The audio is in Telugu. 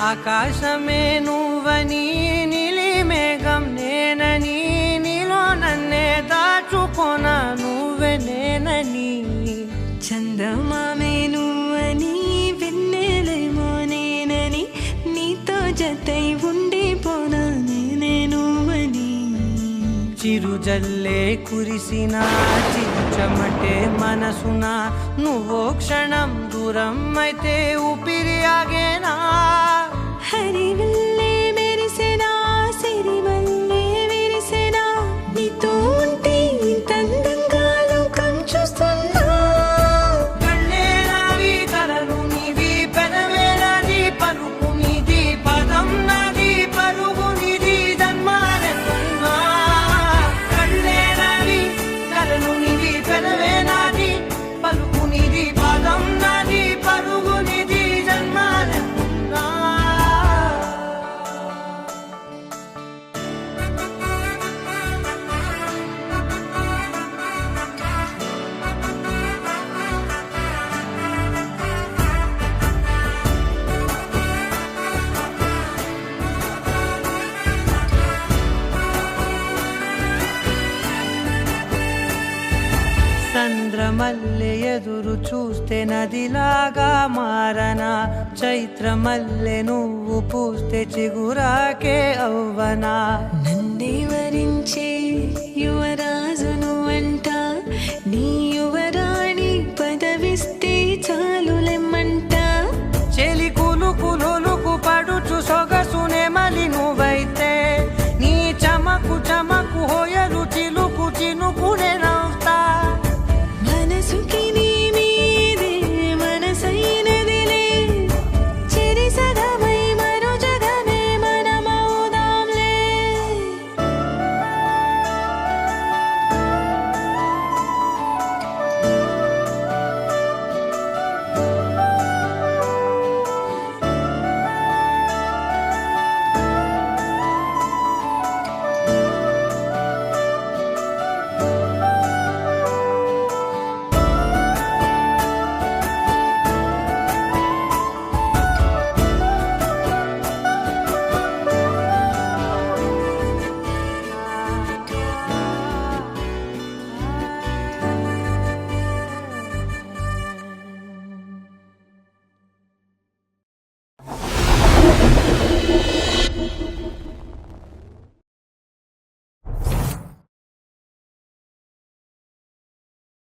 ఆకాశమే నువ్వని నీలి మేఘం నేనని నీలో నన్నే దాచుకొన నువ్వే నేనని చందమామే నువ్వని వెన్నెలేమో నేనని నీతో జతై ఉండిపోనా నేనే నువ్వని చిరుజల్లే కురిసిన చిరుచమటే మనసున నువ్వో క్షణం దూరం అయితే ఊపిరి ఆగేనా హరివల్లే మెరిసెనా సిరివల్లే విరిసెనా నీతో ఉంటే ఇంత అందంగా లోకం చూస్తున్నా కళ్ళే నావి కలలు నీవి పెదవే నాది పలుకు నీది పదం నాది పరుగు నీది జన్మాలెన్నున్నా కళ్ళే నావి కలలు నీవి పెదవే నాది పలుకు నీది పదం నాది పరుగు నీది జన్మాలెన్నున్నా చంద్రమల్లె ఎదురు చూస్తే నదిలాగా మారనా చైత్రమల్లె నువ్వు పూస్తే చిగురాకే అవ్వనా నన్నే వరించే యువరాజును అంట నీ యువరాణి పదవిస్తే చాలులెమ్మంట చెలి కులుకు పడుచు సొగసునే మలి నువ్వైతే నీ చమకు చమకు హోయలు చిలుకు చినుకునే నవ్వుతా మనసుకి నీ మీదే మనసైనదిలే చెరి సగమై మరో జగమే మనమవుదాంలే